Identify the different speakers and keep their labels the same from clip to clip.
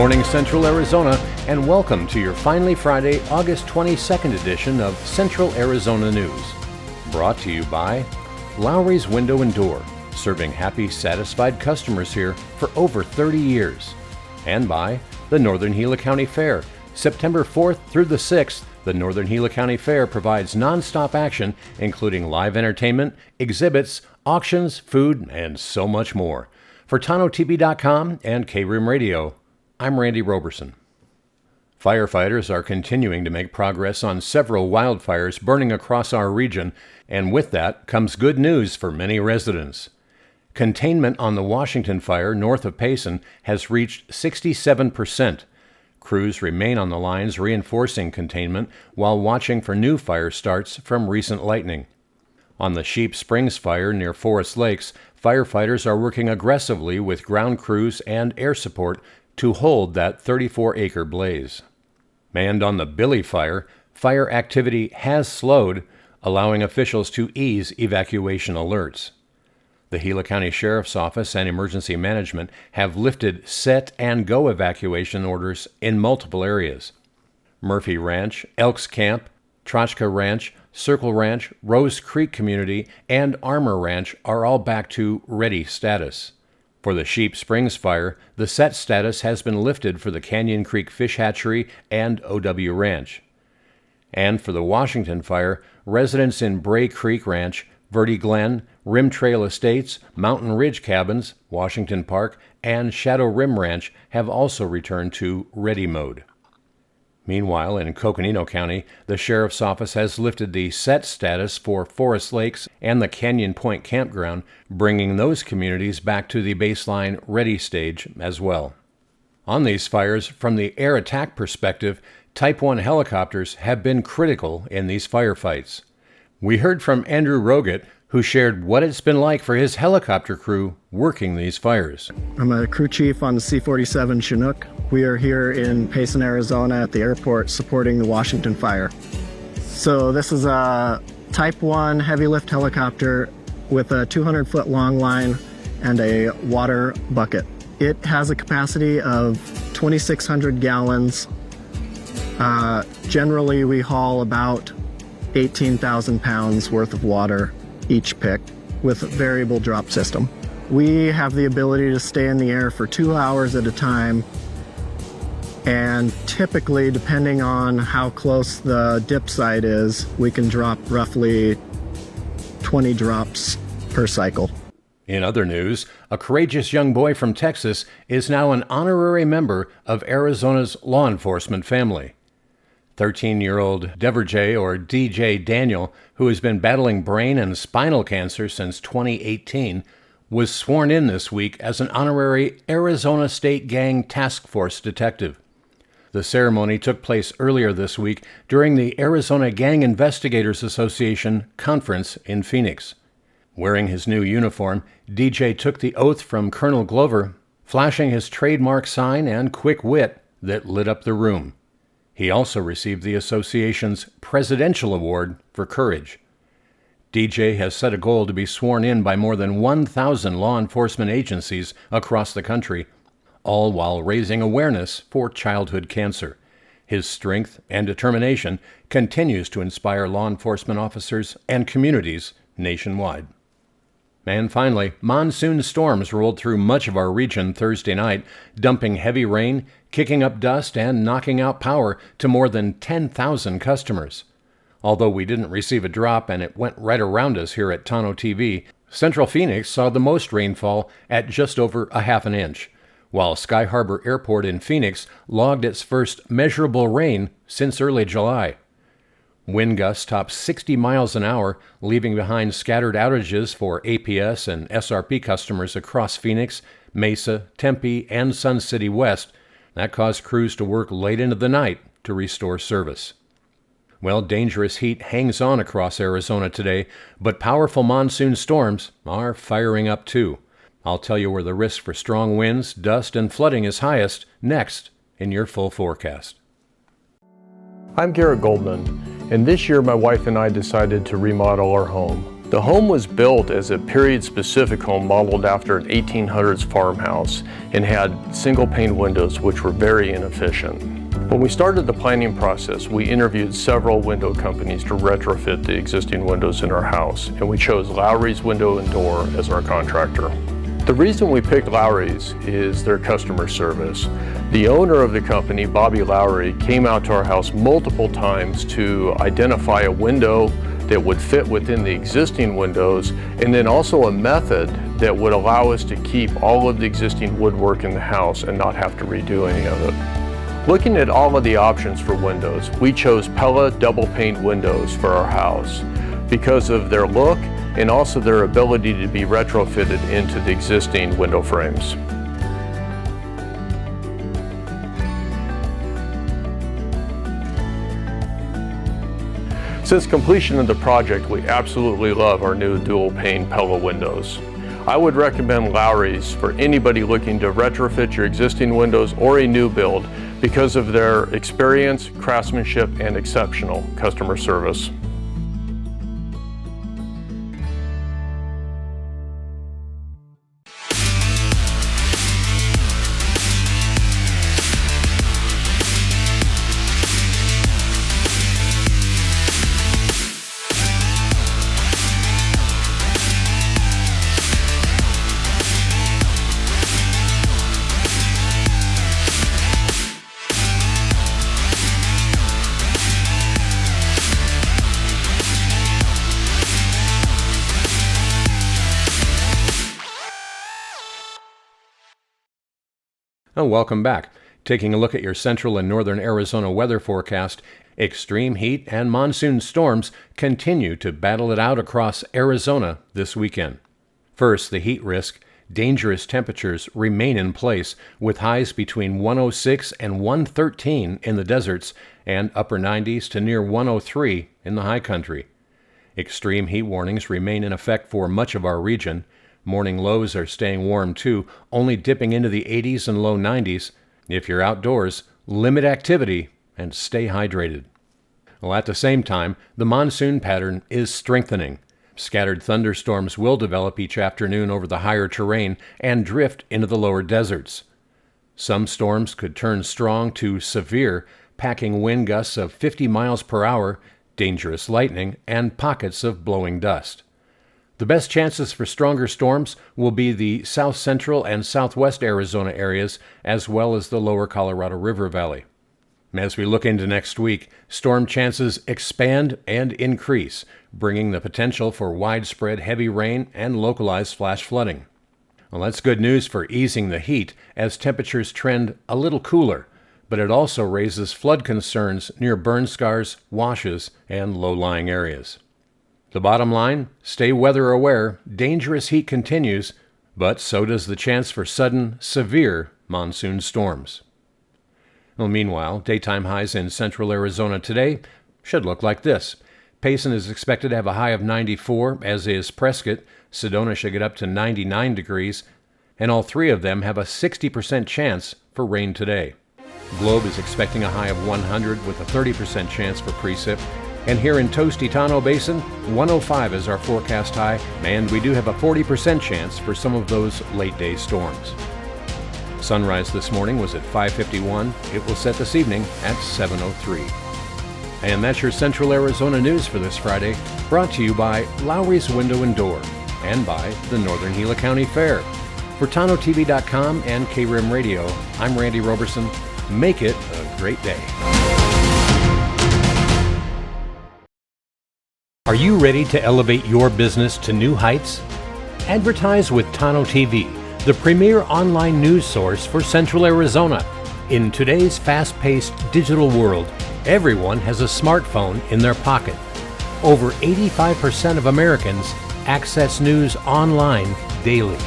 Speaker 1: morning, Central Arizona, and welcome to your Finally Friday, August 22nd edition of Central Arizona News. Brought to you by Lowry's Window and Door, serving happy, satisfied customers here for over 30 years. And by the Northern Gila County Fair. September 4th through the 6th, the Northern Gila County Fair provides non-stop action, including live entertainment, exhibits, auctions, food, and so much more. For Tonto-TV.com and K-Room Radio, I'm Randy Roberson. Firefighters are continuing to make progress on several wildfires burning across our region, and with that comes good news for many residents. Containment on the Washington fire north of Payson has reached 67%. Crews remain on the lines reinforcing containment while watching for new fire starts from recent lightning. On the Sheep Springs fire near Forest Lakes, firefighters are working aggressively with ground crews and air support to hold that 34-acre blaze. And on the Billy fire, fire activity has slowed, allowing officials to ease evacuation alerts. The Gila County Sheriff's Office and Emergency Management have lifted set and go evacuation orders in multiple areas. Murphy Ranch, Elks Camp, Trochka Ranch, Circle Ranch, Rose Creek Community, and Armor Ranch are all back to ready status. For the Sheep Springs fire, the set status has been lifted for the Canyon Creek Fish Hatchery and OW Ranch. And for the Washington fire, residents in Bray Creek Ranch, Verde Glen, Rim Trail Estates, Mountain Ridge Cabins, Washington Park, and Shadow Rim Ranch have also returned to ready mode. Meanwhile, in Coconino County, the Sheriff's Office has lifted the set status for Forest Lakes and the Canyon Point Campground, bringing those communities back to the baseline ready stage as well. On these fires, from the air attack perspective, Type 1 helicopters have been critical in these firefights. We heard from Andrew Roget, who shared what it's been like for his helicopter crew working these fires.
Speaker 2: I'm a crew chief on the C-47 Chinook. We are here in Payson, Arizona at the airport supporting the Washington fire. So this is a Type 1 heavy lift helicopter with a 200-foot long line and a water bucket. It has a capacity of 2,600 gallons. Generally, we haul about 18,000 pounds worth of water each pick with a variable drop system. We have the ability to stay in the air for 2 hours at a time, and typically, depending on how close the dip site is, we can drop roughly 20 drops per cycle.
Speaker 1: In other news, a courageous young boy from Texas is now an honorary member of Arizona's law enforcement family. 13-year-old Deverjay, or DJ Daniel, who has been battling brain and spinal cancer since 2018, was sworn in this week as an honorary Arizona State Gang Task Force detective. The ceremony took place earlier this week during the Arizona Gang Investigators Association conference in Phoenix. Wearing his new uniform, DJ took the oath from Colonel Glover, flashing his trademark sign and quick wit that lit up the room. He also received the association's Presidential Award for Courage. DJ has set a goal to be sworn in by more than 1,000 law enforcement agencies across the country, all while raising awareness for childhood cancer. His strength and determination continues to inspire law enforcement officers and communities nationwide. And finally, monsoon storms rolled through much of our region Thursday night, dumping heavy rain, kicking up dust, and knocking out power to more than 10,000 customers. Although we didn't receive a drop and it went right around us here at Tonto-TV, Central Phoenix saw the most rainfall at just over a half an inch, while Sky Harbor Airport in Phoenix logged its first measurable rain since early July. Wind gusts topped 60 miles an hour, leaving behind scattered outages for APS and SRP customers across Phoenix, Mesa, Tempe, and Sun City West. That caused crews to work late into the night to restore service. Well, dangerous heat hangs on across Arizona today, but powerful monsoon storms are firing up too. I'll tell you where the risk for strong winds, dust, and flooding is highest next in your full forecast.
Speaker 3: I'm Garrett Goldman, and this year my wife and I decided to remodel our home. The home was built as a period-specific home modeled after an 1800s farmhouse and had single-pane windows which were very inefficient. When we started the planning process, we interviewed several window companies to retrofit the existing windows in our house, and we chose Lowry's Window and Door as our contractor. The reason we picked Lowry's is their customer service. The owner of the company, Bobby Lowry, came out to our house multiple times to identify a window that would fit within the existing windows, and then also a method that would allow us to keep all of the existing woodwork in the house and not have to redo any of it. Looking at all of the options for windows, we chose Pella double-pane windows for our house because of their look and also their ability to be retrofitted into the existing window frames. Since completion of the project, we absolutely love our new dual-pane Pella windows. I would recommend Lowry's for anybody looking to retrofit your existing windows or a new build because of their experience, craftsmanship, and exceptional customer service.
Speaker 1: Oh, welcome back. Taking a look at your central and northern Arizona weather forecast, extreme heat and monsoon storms continue to battle it out across Arizona this weekend. First, the heat risk. Dangerous temperatures remain in place, with highs between 106 and 113 in the deserts and upper 90s to near 103 in the high country. Extreme heat warnings remain in effect for much of our region. Morning lows are staying warm too, only dipping into the 80s and low 90s. If you're outdoors, limit activity and stay hydrated. Well, at the same time, the monsoon pattern is strengthening. Scattered thunderstorms will develop each afternoon over the higher terrain and drift into the lower deserts. Some storms could turn strong to severe, packing wind gusts of 50 miles per hour, dangerous lightning, and pockets of blowing dust. The best chances for stronger storms will be the south central and southwest Arizona areas, as well as the lower Colorado River Valley. As we look into next week, storm chances expand and increase, bringing the potential for widespread heavy rain and localized flash flooding. Well, that's good news for easing the heat as temperatures trend a little cooler, but it also raises flood concerns near burn scars, washes, and low-lying areas. The bottom line, stay weather aware. Dangerous heat continues, but so does the chance for sudden, severe monsoon storms. Well, meanwhile, daytime highs in central Arizona today should look like this. Payson is expected to have a high of 94, as is Prescott. Sedona should get up to 99 degrees, and all three of them have a 60% chance for rain today. Globe is expecting a high of 100 with a 30% chance for precip. And here in Tostitano Basin, 105 is our forecast high, and we do have a 40% chance for some of those late-day storms. Sunrise this morning was at 5:51. It will set this evening at 7:03. And that's your Central Arizona news for this Friday, brought to you by Lowry's Window and Door and by the Northern Gila County Fair. For Tonto-TV.com and KRIM Radio, I'm Randy Roberson. Make it a great day. Are you ready to elevate your business to new heights? Advertise with Tonto-TV, the premier online news source for Central Arizona. In today's fast-paced digital world, everyone has a smartphone in their pocket. Over 85% of Americans access news online daily.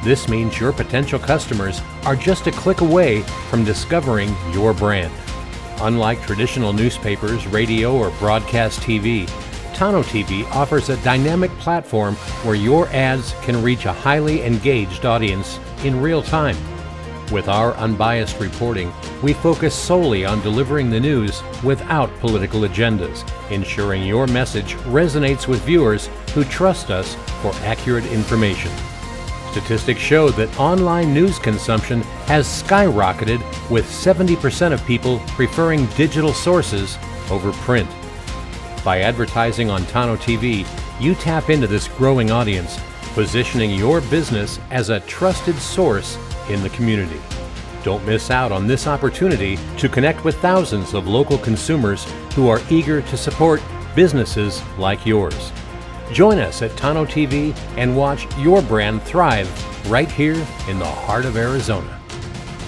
Speaker 1: This means your potential customers are just a click away from discovering your brand. Unlike traditional newspapers, radio, or broadcast TV, Tonto-TV offers a dynamic platform where your ads can reach a highly engaged audience in real time. With our unbiased reporting, we focus solely on delivering the news without political agendas, ensuring your message resonates with viewers who trust us for accurate information. Statistics show that online news consumption has skyrocketed, with 70% of people preferring digital sources over print. By advertising on Tonto-TV, you tap into this growing audience, positioning your business as a trusted source in the community. Don't miss out on this opportunity to connect with thousands of local consumers who are eager to support businesses like yours. Join us at Tonto-TV and watch your brand thrive right here in the heart of Arizona.